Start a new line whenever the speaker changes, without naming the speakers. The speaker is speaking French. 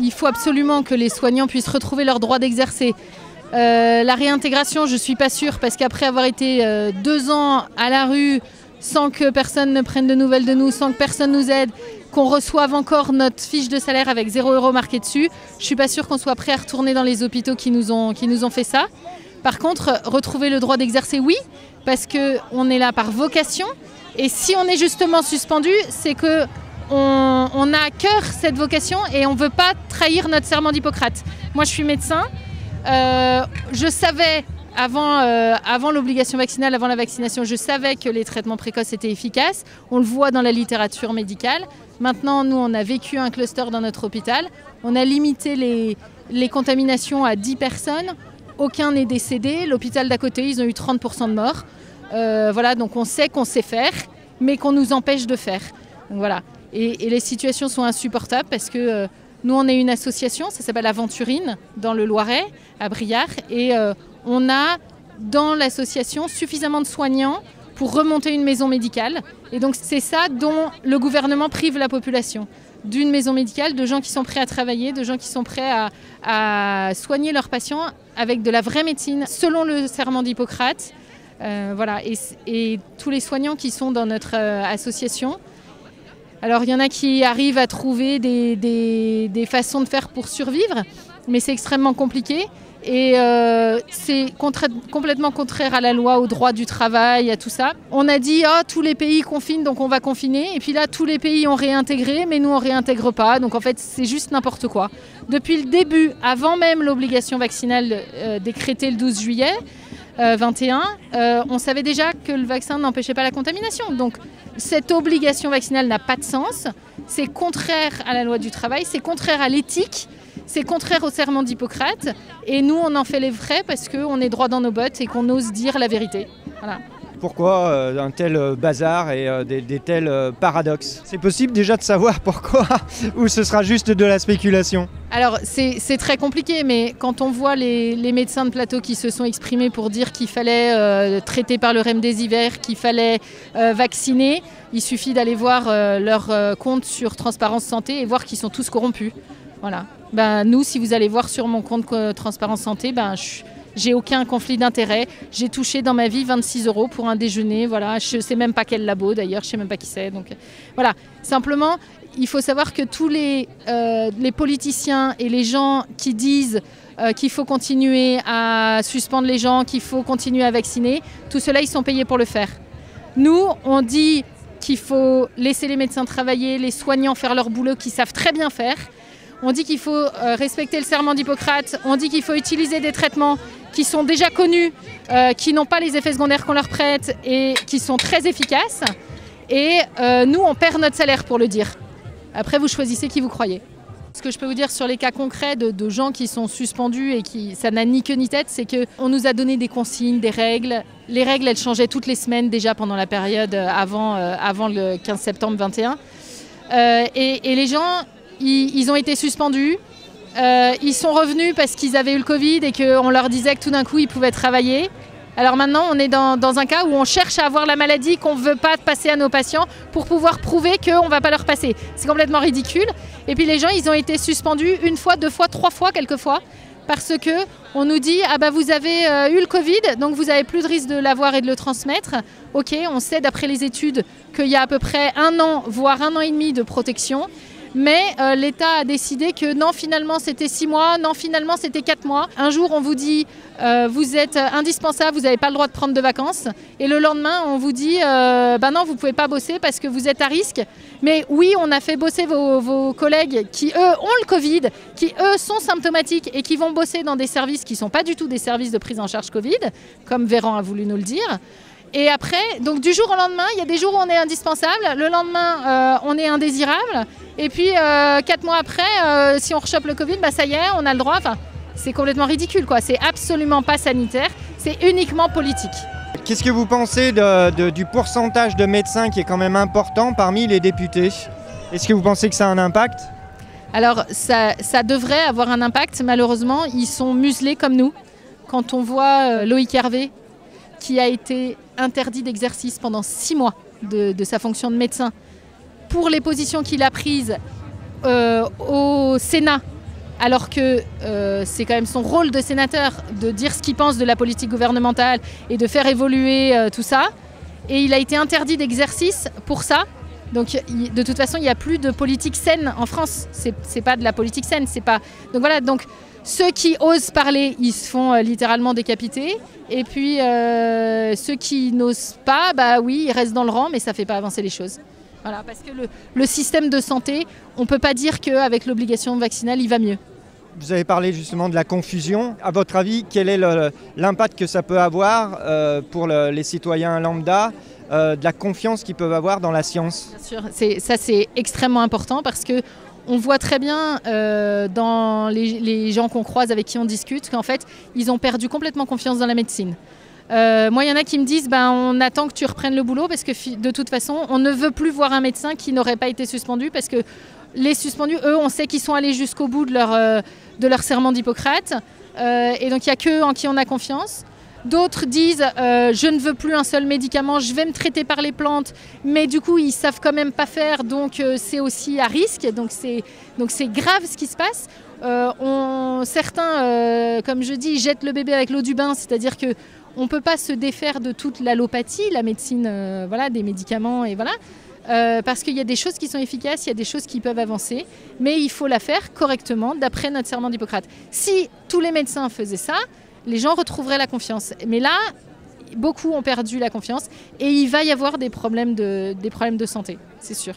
il faut absolument que les soignants puissent retrouver leur droit d'exercer. La réintégration, je ne suis pas sûre, parce qu'après avoir été 2 ans à la rue, sans que personne ne prenne de nouvelles de nous, sans que personne nous aide, qu'on reçoive encore notre fiche de salaire avec 0 € marqué dessus, je ne suis pas sûre qu'on soit prêt à retourner dans les hôpitaux qui nous ont fait ça. Par contre, retrouver le droit d'exercer, oui, parce qu'on est là par vocation. Et si on est justement suspendu, c'est qu'on a à cœur cette vocation et on ne veut pas trahir notre serment d'Hippocrate. Moi, je suis médecin. Je savais, avant l'obligation vaccinale, avant la vaccination, je savais que les traitements précoces étaient efficaces. On le voit dans la littérature médicale. Maintenant, nous, on a vécu un cluster dans notre hôpital. On a limité les contaminations à 10 personnes. Aucun n'est décédé. L'hôpital d'à côté, ils ont eu 30 % de morts. Voilà, donc on sait qu'on sait faire, mais qu'on nous empêche de faire. Donc voilà. Et les situations sont insupportables parce que nous, on est une association, ça s'appelle Aventurine, dans le Loiret, à Briare. Et on a dans l'association suffisamment de soignants pour remonter une maison médicale. Et donc c'est ça dont le gouvernement prive la population. D'une maison médicale, de gens qui sont prêts à travailler, de gens qui sont prêts à soigner leurs patients avec de la vraie médecine, selon le serment d'Hippocrate. Voilà. Et tous les soignants qui sont dans notre association. Alors il y en a qui arrivent à trouver des façons de faire pour survivre, mais c'est extrêmement compliqué. Et c'est complètement contraire à la loi, au droit du travail, à tout ça. On a dit « tous les pays confinent, donc on va confiner ». Et puis là, tous les pays ont réintégré, mais nous, on ne réintègre pas. Donc en fait, c'est juste n'importe quoi. Depuis le début, avant même l'obligation vaccinale décrétée le 12 juillet 2021, on savait déjà que le vaccin n'empêchait pas la contamination. Donc cette obligation vaccinale n'a pas de sens. C'est contraire à la loi du travail, c'est contraire à l'éthique. C'est contraire au serment d'Hippocrate et nous on en fait les frais parce qu'on est droit dans nos bottes et qu'on ose dire la vérité. Voilà.
Pourquoi un tel bazar et des tels paradoxes? C'est possible déjà de savoir pourquoi ou ce sera juste de la spéculation?
Alors c'est très compliqué, mais quand on voit les médecins de plateau qui se sont exprimés pour dire qu'il fallait traiter par le remdesivir, qu'il fallait vacciner, il suffit d'aller voir leur compte sur Transparence Santé et voir qu'ils sont tous corrompus. Voilà. Nous, si vous allez voir sur mon compte Transparence Santé, j'ai aucun conflit d'intérêt. J'ai touché dans ma vie 26 € pour un déjeuner. Voilà. Je ne sais même pas quel labo d'ailleurs, je ne sais même pas qui c'est. Donc voilà. Simplement, il faut savoir que tous les politiciens et les gens qui disent qu'il faut continuer à suspendre les gens, qu'il faut continuer à vacciner, tout cela, ils sont payés pour le faire. Nous, on dit qu'il faut laisser les médecins travailler, les soignants faire leur boulot qu'ils savent très bien faire. On dit qu'il faut respecter le serment d'Hippocrate, on dit qu'il faut utiliser des traitements qui sont déjà connus, qui n'ont pas les effets secondaires qu'on leur prête et qui sont très efficaces. Et nous, on perd notre salaire pour le dire. Après, vous choisissez qui vous croyez. Ce que je peux vous dire sur les cas concrets de gens qui sont suspendus et ça n'a ni queue ni tête, c'est qu'on nous a donné des consignes, des règles. Les règles, elles changeaient toutes les semaines déjà pendant la période avant le 15 septembre 21. Et les gens... Ils ont été suspendus, ils sont revenus parce qu'ils avaient eu le Covid et qu'on leur disait que tout d'un coup ils pouvaient travailler. Alors maintenant on est dans un cas où on cherche à avoir la maladie qu'on ne veut pas passer à nos patients pour pouvoir prouver qu'on ne va pas leur passer. C'est complètement ridicule. Et puis les gens ils ont été suspendus 1 fois, 2 fois, 3 fois quelquefois parce qu'on nous dit « vous avez eu le Covid, donc vous n'avez plus de risque de l'avoir et de le transmettre ». Ok, on sait d'après les études qu'il y a à peu près 1 an, voire 1 an et demi de protection. Mais l'État a décidé que non, finalement, c'était 6 mois, non, finalement, c'était 4 mois. Un jour, on vous dit vous êtes indispensable, vous n'avez pas le droit de prendre de vacances. Et le lendemain, on vous dit non, vous ne pouvez pas bosser parce que vous êtes à risque. Mais oui, on a fait bosser vos collègues qui, eux, ont le Covid, qui, eux, sont symptomatiques et qui vont bosser dans des services qui ne sont pas du tout des services de prise en charge Covid, comme Véran a voulu nous le dire. Et après, donc du jour au lendemain, il y a des jours où on est indispensable, le lendemain, on est indésirable. Et puis 4 mois après, si on rechope le Covid, ça y est, on a le droit. Enfin, c'est complètement ridicule, quoi. C'est absolument pas sanitaire, c'est uniquement politique.
Qu'est-ce que vous pensez du pourcentage de médecins qui est quand même important parmi les députés? Est-ce que vous pensez que ça a un impact?
Alors, ça devrait avoir un impact. Malheureusement, ils sont muselés comme nous. Quand on voit Loïc Hervé, qui a été interdit d'exercice pendant 6 mois de sa fonction de médecin, pour les positions qu'il a prises au Sénat, alors que c'est quand même son rôle de sénateur de dire ce qu'il pense de la politique gouvernementale et de faire évoluer tout ça. Et il a été interdit d'exercice pour ça. Donc de toute façon, il n'y a plus de politique saine en France. C'est pas de la politique saine, c'est pas. Donc voilà. Donc ceux qui osent parler, ils se font littéralement décapiter. Et puis ceux qui n'osent pas, bah oui, ils restent dans le rang, mais ça fait pas avancer les choses. Voilà, parce que le système de santé, on ne peut pas dire qu'avec l'obligation vaccinale, il va mieux.
Vous avez parlé justement de la confusion. À votre avis, quel est l'impact que ça peut avoir pour les citoyens lambda, de la confiance qu'ils peuvent avoir dans la science?
Bien sûr, ça c'est extrêmement important parce que on voit très bien dans les gens qu'on croise, avec qui on discute, qu'en fait, ils ont perdu complètement confiance dans la médecine. Moi, il y en a qui me disent on attend que tu reprennes le boulot parce que de toute façon, on ne veut plus voir un médecin qui n'aurait pas été suspendu parce que les suspendus, eux, on sait qu'ils sont allés jusqu'au bout de leur serment d'Hippocrate. Et donc, il n'y a qu'eux en qui on a confiance. D'autres disent je ne veux plus un seul médicament, je vais me traiter par les plantes, mais du coup, ils ne savent quand même pas faire, donc c'est aussi à risque. Donc, c'est grave ce qui se passe. Certains, comme je dis, jettent le bébé avec l'eau du bain, c'est-à-dire que on ne peut pas se défaire de toute l'allopathie, la médecine, voilà, des médicaments, et voilà, parce qu'il y a des choses qui sont efficaces, il y a des choses qui peuvent avancer, mais il faut la faire correctement, d'après notre serment d'Hippocrate. Si tous les médecins faisaient ça, les gens retrouveraient la confiance. Mais là, beaucoup ont perdu la confiance, et il va y avoir des problèmes de santé, c'est sûr.